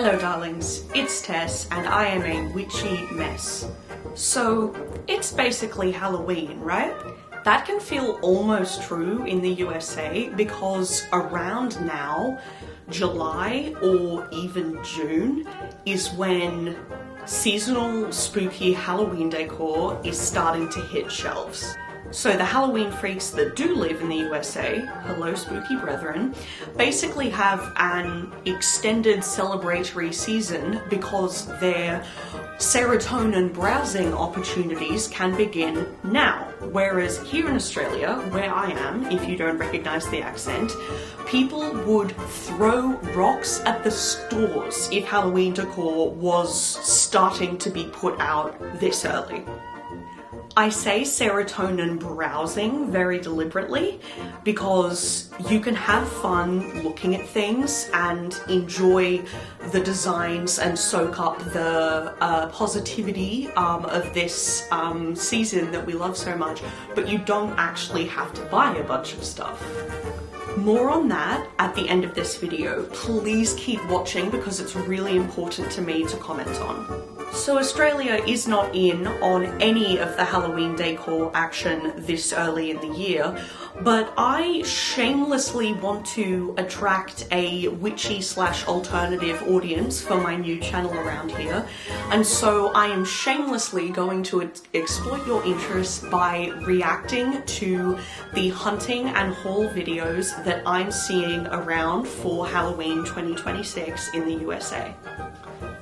Hello darlings, it's Tess and I am a witchy mess. So it's basically Halloween, right? That can feel almost true in the USA because around now, July or even June is when seasonal spooky Halloween decor is starting to hit shelves. So the Halloween freaks that do live in the USA, hello spooky brethren, basically have an extended celebratory season because their serotonin browsing opportunities can begin now. Whereas here in Australia, where I am, if you don't recognise the accent, people would throw rocks at the stores if Halloween decor was starting to be put out this early. I say serotonin browsing very deliberately because you can have fun looking at things and enjoy the designs and soak up the positivity of this season that we love so much, but you don't actually have to buy a bunch of stuff. More on that at the end of this video. Please keep watching because it's really important to me to comment on. So Australia is not in on any of the Halloween decor action this early in the year, but I shamelessly want to attract a witchy/alternative audience for my new channel around here, and so I am shamelessly going to exploit your interest by reacting to the hunting and haul videos that I'm seeing around for Halloween 2026 in the USA.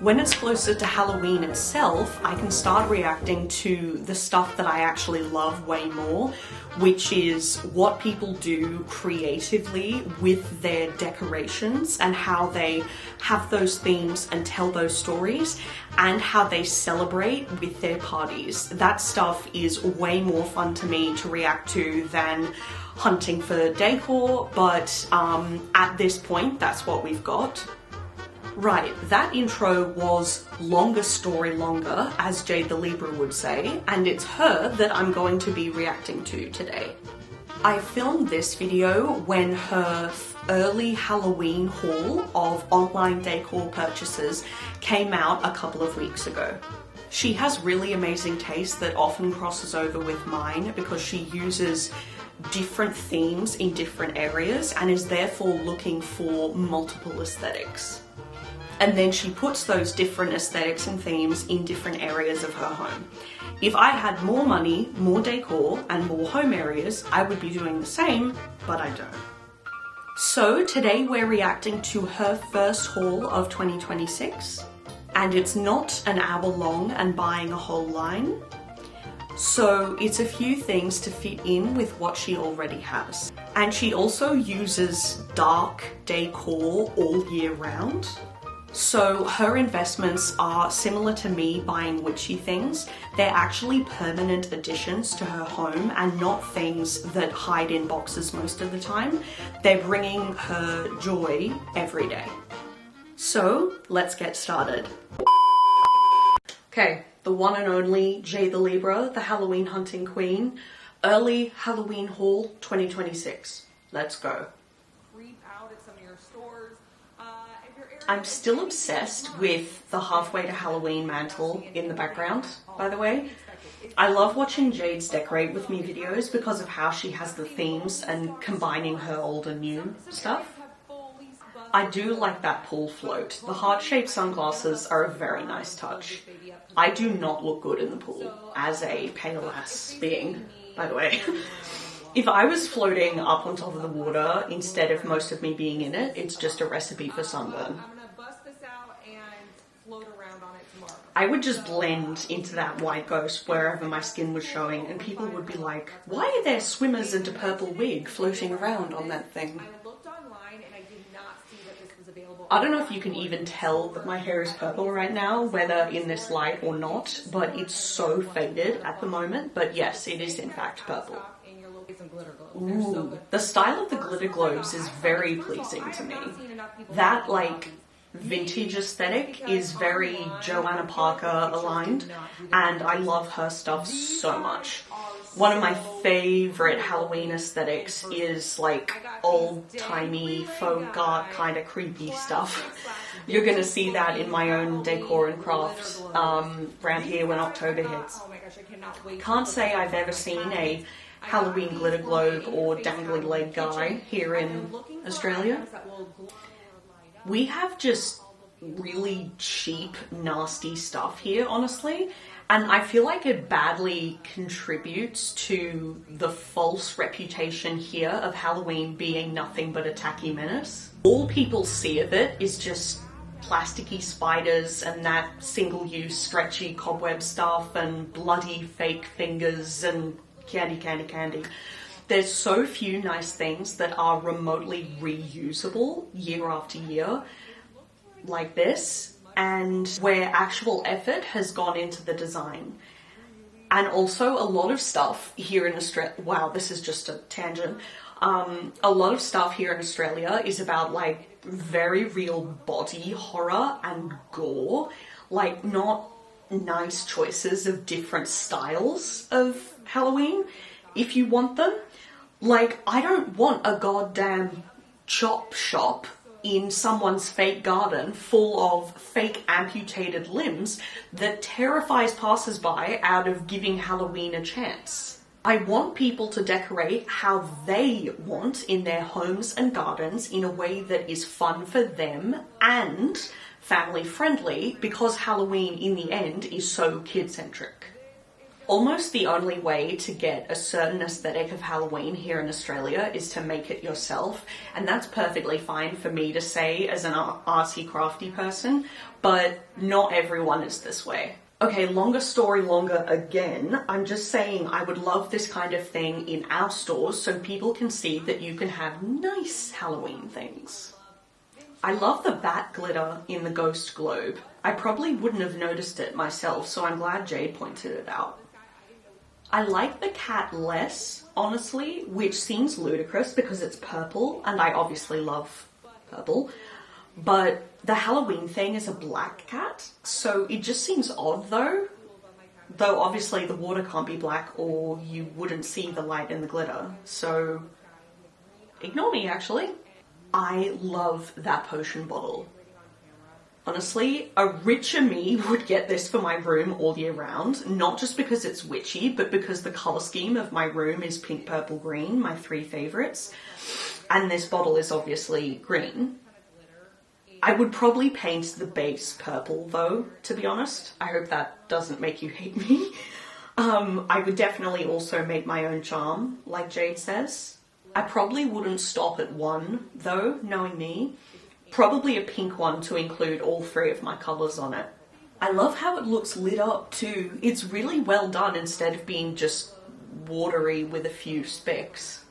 When it's closer to Halloween itself, I can start reacting to the stuff that I actually love way more, which is what people do creatively with their decorations and how they have those themes and tell those stories and how they celebrate with their parties. That stuff is way more fun to me to react to than hunting for decor, but at this point, that's what we've got. Right, that intro was longer story longer, as Jade the Libra would say, and it's her that I'm going to be reacting to today. I filmed this video when her early Halloween haul of online decor purchases came out a couple of weeks ago. She has really amazing taste that often crosses over with mine because she uses different themes in different areas and is therefore looking for multiple aesthetics. And then she puts those different aesthetics and themes in different areas of her home. If I had more money, more decor, and more home areas, I would be doing the same, but I don't. So today we're reacting to her first haul of 2026, and it's not an hour long and buying a whole line. So it's a few things to fit in with what she already has. And she also uses dark decor all year round. So her investments are similar to me buying witchy things. They're actually permanent additions to her home and not things that hide in boxes most of the time. They're bringing her joy every day. So let's get started. Okay, the one and only Jade the Libra, the Halloween hunting queen. Early Halloween haul 2026. Let's go. I'm still obsessed with the halfway to Halloween mantle in the background, by the way. I love watching Jade's decorate with me videos because of how she has the themes and combining her old and new stuff. I do like that pool float. The heart-shaped sunglasses are a very nice touch. I do not look good in the pool as a pale ass being, by the way. If I was floating up on top of the water instead of most of me being in it, it's just a recipe for sunburn. I would just blend into that white ghost wherever my skin was showing, and people would be like, why are there swimmers in a purple wig floating around on that thing? I don't know if you can even tell that my hair is purple right now, whether in this light or not, but it's so faded at the moment. But yes, it is in fact purple. Ooh, the style of the glitter globes is very pleasing to me. That like vintage aesthetic is very Joanna Parker aligned, and I love her stuff so much. One of my favorite Halloween aesthetics is like old-timey folk art kind of creepy stuff. You're gonna see that in my own decor and craft around here when October hits. Can't say I've ever seen a Halloween glitter globe or dangly leg guy here in Australia. We have just really cheap, nasty stuff here, honestly. And I feel like it badly contributes to the false reputation here of Halloween being nothing but a tacky menace. All people see of it is just plasticky spiders and that single-use stretchy cobweb stuff and bloody fake fingers and candy. There's so few nice things that are remotely reusable year after year like this, and where actual effort has gone into the design. And also a lot of stuff here in Australia, wow, this is just a tangent. A lot of stuff here in Australia is about like very real body horror and gore, like not nice choices of different styles of Halloween if you want them. Like, I don't want a goddamn chop shop in someone's fake garden full of fake amputated limbs that terrifies passers-by out of giving Halloween a chance. I want people to decorate how they want in their homes and gardens in a way that is fun for them and family friendly, because Halloween in the end is so kid-centric. Almost the only way to get a certain aesthetic of Halloween here in Australia is to make it yourself, and that's perfectly fine for me to say as an artsy crafty person, but not everyone is this way. Okay, longer story longer again. I'm just saying I would love this kind of thing in our stores so people can see that you can have nice Halloween things. I love the bat glitter in the ghost globe. I probably wouldn't have noticed it myself, so I'm glad Jade pointed it out. I like the cat less, honestly, which seems ludicrous because it's purple, and I obviously love purple, but the Halloween thing is a black cat, so it just seems odd though. Though obviously the water can't be black or you wouldn't see the light in the glitter, so ignore me actually. I love that potion bottle. Honestly, a richer me would get this for my room all year round, not just because it's witchy, but because the colour scheme of my room is pink, purple, green, my three favourites, and this bottle is obviously green. I would probably paint the base purple though, to be honest. I hope that doesn't make you hate me. I would definitely also make my own charm, like Jade says. I probably wouldn't stop at one though, knowing me. Probably a pink one to include all three of my colours on it. I love how it looks lit up too. It's really well done instead of being just watery with a few specks.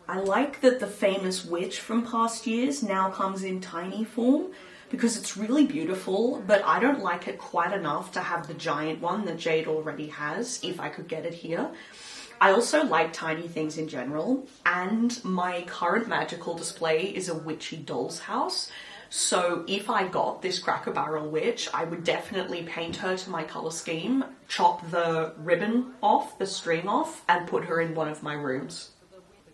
I like that the famous witch from past years now comes in tiny form because it's really beautiful, but I don't like it quite enough to have the giant one that Jade already has, if I could get it here. I also like tiny things in general, and my current magical display is a witchy doll's house, so if I got this Cracker Barrel witch, I would definitely paint her to my colour scheme, chop the ribbon off, the string off, and put her in one of my rooms.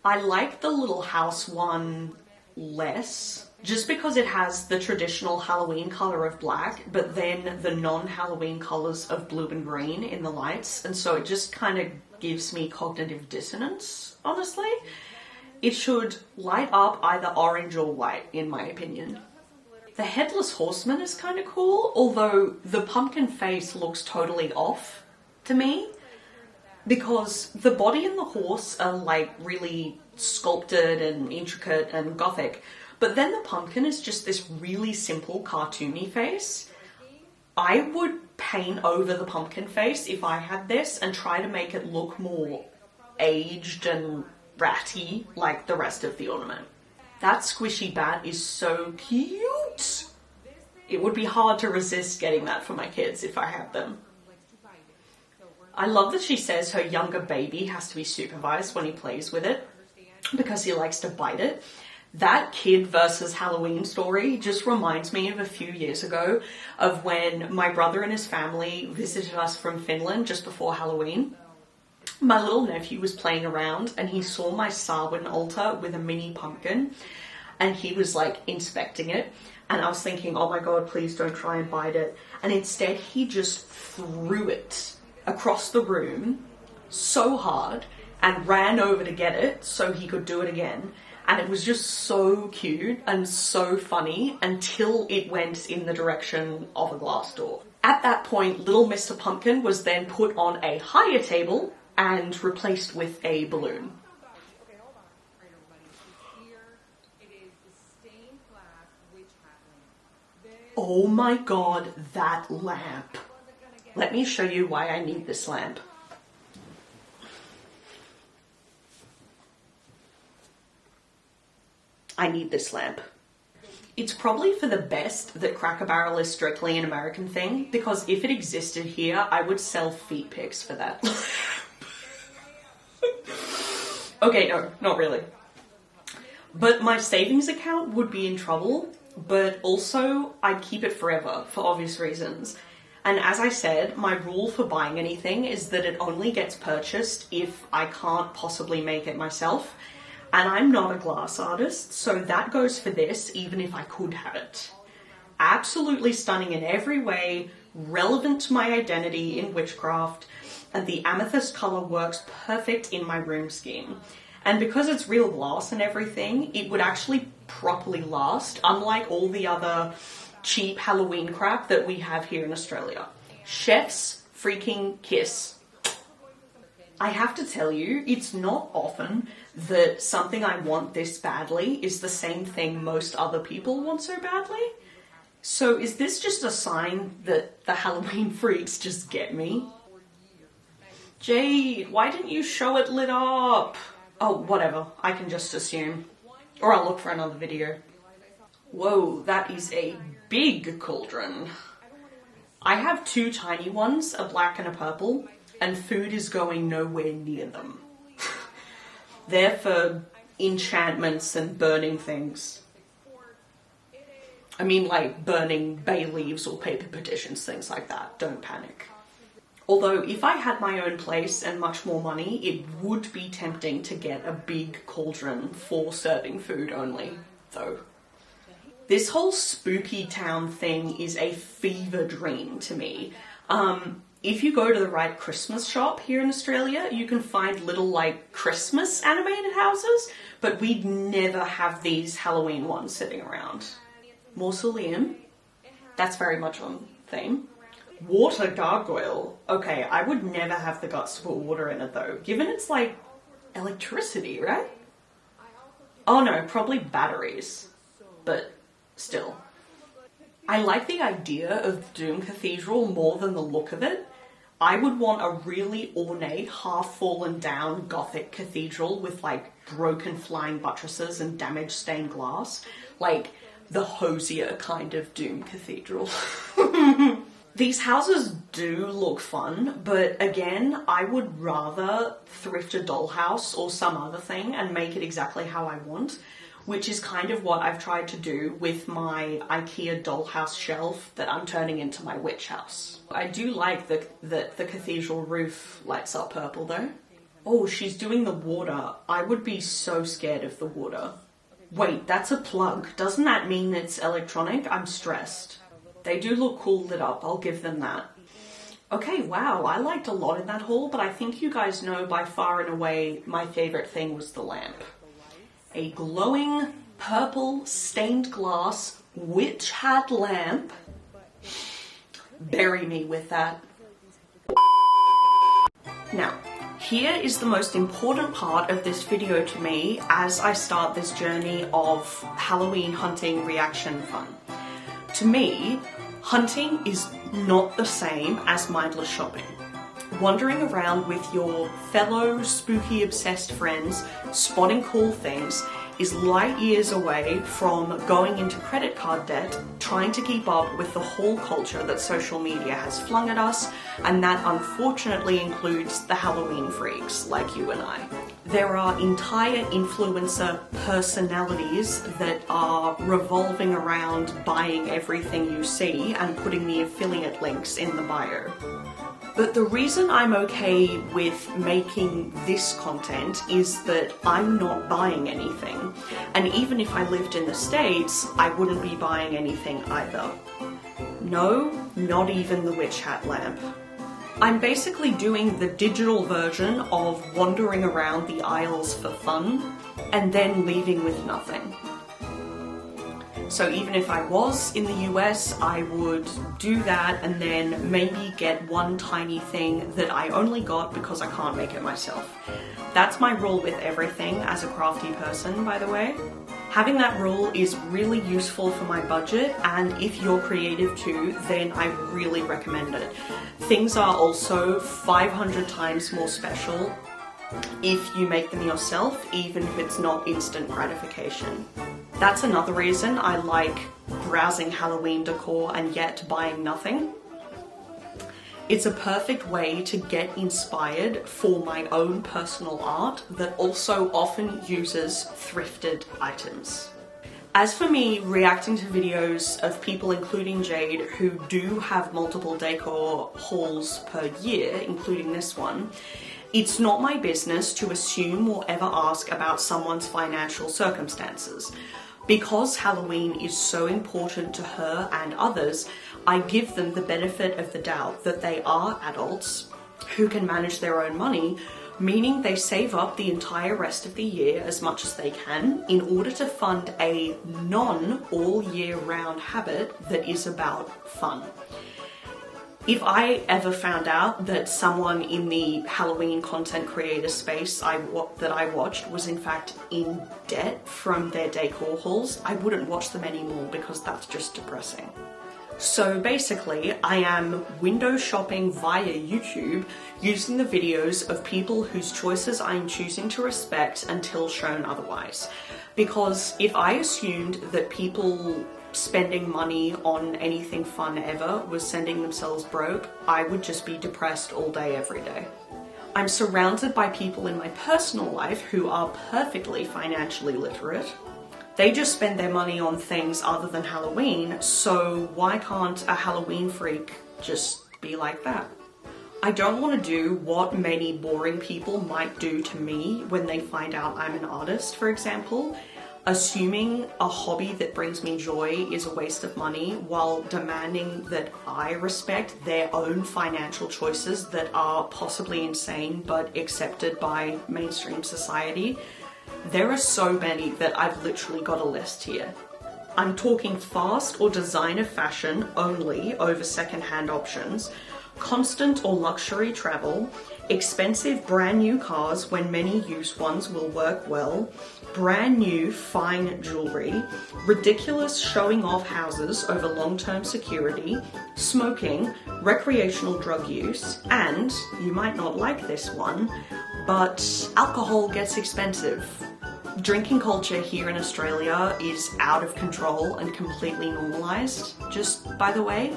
I like the little house one less, just because it has the traditional Halloween colour of black, but then the non-Halloween colours of blue and green in the lights, and so it just kind of gives me cognitive dissonance, honestly. It should light up either orange or white, in my opinion. The Headless Horseman is kind of cool, although the pumpkin face looks totally off to me, because the body and the horse are like really sculpted and intricate and gothic, but then the pumpkin is just this really simple cartoony face. I would paint over the pumpkin face if I had this and try to make it look more aged and ratty like the rest of the ornament. That squishy bat is so cute. It would be hard to resist getting that for my kids if I had them. I love that she says her younger baby has to be supervised when he plays with it because he likes to bite it. That kid versus Halloween story just reminds me of a few years ago of when my brother and his family visited us from Finland just before Halloween. My little nephew was playing around and he saw my Samhain altar with a mini pumpkin and he was like inspecting it. and I was thinking, oh my god, please don't try and bite it. And instead he just threw it across the room so hard and ran over to get it so he could do it again. And it was just so cute and so funny until it went in the direction of a glass door. At that point, little Mr. Pumpkin was then put on a higher table and replaced with a balloon. Oh my god, that lamp. Let me show you why I need this lamp. I need this lamp. It's probably for the best that Cracker Barrel is strictly an American thing, because if it existed here, I would sell feet pics for that. Okay, no, not really. But my savings account would be in trouble, but also I'd keep it forever for obvious reasons. And as I said, my rule for buying anything is that it only gets purchased if I can't possibly make it myself. And I'm not a glass artist, so that goes for this, even if I could have it. Absolutely stunning in every way, relevant to my identity in witchcraft, and the amethyst color works perfect in my room scheme. And because it's real glass and everything, it would actually properly last, unlike all the other cheap Halloween crap that we have here in Australia. Chef's freaking kiss. I have to tell you, it's not often that something I want this badly is the same thing most other people want so badly. So is this just a sign that the Halloween freaks just get me? Jade, why didn't you show it lit up? Oh, whatever, I can just assume. Or I'll look for another video. Whoa, that is a big cauldron. I have two tiny ones, a black and a purple, and food is going nowhere near them. They're for enchantments and burning things. I mean, like burning bay leaves or paper petitions, things like that. Don't panic. Although, if I had my own place and much more money, it would be tempting to get a big cauldron for serving food only, though. This whole spooky town thing is a fever dream to me. If you go to the right Christmas shop here in Australia, you can find little, like, Christmas animated houses, but we'd never have these Halloween ones sitting around. Mausoleum. That's very much on theme. Water gargoyle. Okay, I would never have the guts to put water in it, though, given it's, like, electricity, right? Oh no, probably batteries. But still. I like the idea of Doom Cathedral more than the look of it. I would want a really ornate, half-fallen down Gothic cathedral with, like, broken flying buttresses and damaged stained glass. Like, the hosier kind of Doom Cathedral. These houses do look fun, but again, I would rather thrift a dollhouse or some other thing and make it exactly how I want, which is kind of what I've tried to do with my IKEA dollhouse shelf that I'm turning into my witch house. I do like that the cathedral roof lights up purple though. Oh, she's doing the water. I would be so scared of the water. Wait, that's a plug. Doesn't that mean it's electronic? I'm stressed. They do look cool lit up, I'll give them that. Okay, wow, I liked a lot in that haul, but I think you guys know by far and away my favourite thing was the lamp. A glowing purple stained glass witch hat lamp. Bury me with that. Now, here is the most important part of this video to me as I start this journey of Halloween hunting reaction fun. To me, hunting is not the same as mindless shopping. Wandering around with your fellow spooky obsessed friends, spotting cool things, is light years away from going into credit card debt, trying to keep up with the whole culture that social media has flung at us, and that unfortunately includes the Halloween freaks like you and I. There are entire influencer personalities that are revolving around buying everything you see and putting the affiliate links in the bio. But the reason I'm okay with making this content is that I'm not buying anything. And even if I lived in the States, I wouldn't be buying anything either. No, not even the witch hat lamp. I'm basically doing the digital version of wandering around the aisles for fun and then leaving with nothing. So even if I was in the US, I would do that and then maybe get one tiny thing that I only got because I can't make it myself. That's my rule with everything as a crafty person, by the way. Having that rule is really useful for my budget, and if you're creative too, then I really recommend it. Things are also 500 times more special if you make them yourself, even if it's not instant gratification. That's another reason I like browsing Halloween decor and yet buying nothing. It's a perfect way to get inspired for my own personal art that also often uses thrifted items. As for me reacting to videos of people, including Jade, who do have multiple decor hauls per year, including this one, it's not my business to assume or ever ask about someone's financial circumstances. Because Halloween is so important to her and others, I give them the benefit of the doubt that they are adults who can manage their own money, meaning they save up the entire rest of the year as much as they can in order to fund a non-all-year-round habit that is about fun. If I ever found out that someone in the Halloween content creator space that I watched was in fact in debt from their decor hauls, I wouldn't watch them anymore because that's just depressing. So basically, I am window shopping via YouTube using the videos of people whose choices I am choosing to respect until shown otherwise. Because if I assumed that people spending money on anything fun ever was sending themselves broke, I would just be depressed all day, every day. I'm surrounded by people in my personal life who are perfectly financially literate. They just spend their money on things other than Halloween, so why can't a Halloween freak just be like that? I don't want to do what many boring people might do to me when they find out I'm an artist, for example. Assuming a hobby that brings me joy is a waste of money while demanding that I respect their own financial choices that are possibly insane but accepted by mainstream society. There are so many that I've literally got a list here. I'm talking fast or designer fashion only over secondhand options, constant or luxury travel, expensive brand new cars when many used ones will work well, brand new fine jewelry, ridiculous showing off houses over long-term security, smoking, recreational drug use, and, you might not like this one, but alcohol gets expensive. Drinking culture here in Australia is out of control and completely normalised, just by the way.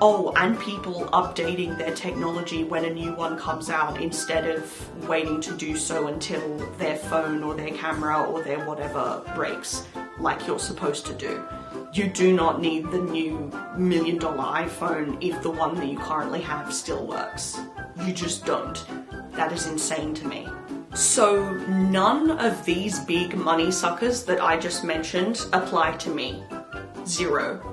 Oh, and people updating their technology when a new one comes out instead of waiting to do so until their phone or their camera or their whatever breaks, like you're supposed to do. You do not need the new $1 million iPhone if the one that you currently have still works. You just don't. That is insane to me. So none of these big money suckers that I just mentioned apply to me. Zero.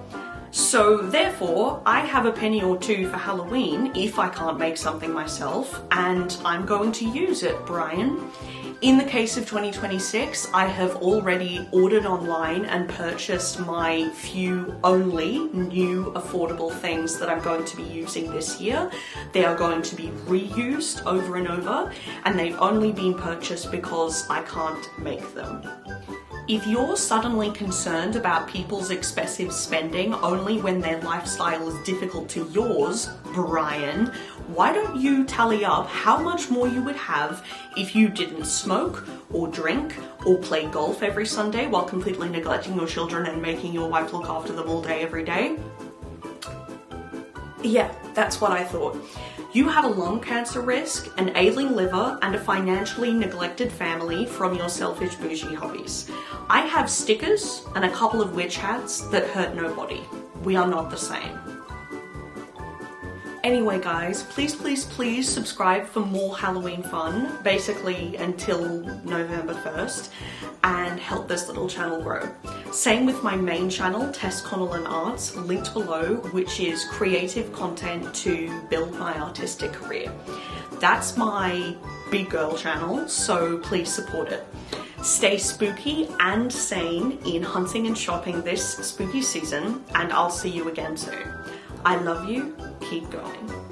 So therefore, I have a penny or two for Halloween if I can't make something myself, and I'm going to use it, Brian. In the case of 2026, I have already ordered online and purchased my few only new affordable things that I'm going to be using this year. They are going to be reused over and over, and they've only been purchased because I can't make them. If you're suddenly concerned about people's excessive spending only when their lifestyle is difficult to yours, Brian, why don't you tally up how much more you would have if you didn't smoke or drink or play golf every Sunday while completely neglecting your children and making your wife look after them all day every day? Yeah, that's what I thought. You have a lung cancer risk, an ailing liver, and a financially neglected family from your selfish bougie hobbies. I have stickers and a couple of witch hats that hurt nobody. We are not the same. Anyway guys, please subscribe for more Halloween fun, basically until November 1st, and help this little channel grow. Same with my main channel, Tess Connellan Arts, linked below, which is creative content to build my artistic career. That's my big girl channel, so please support it. Stay spooky and sane in hunting and shopping this spooky season, and I'll see you again soon. I love you, keep going.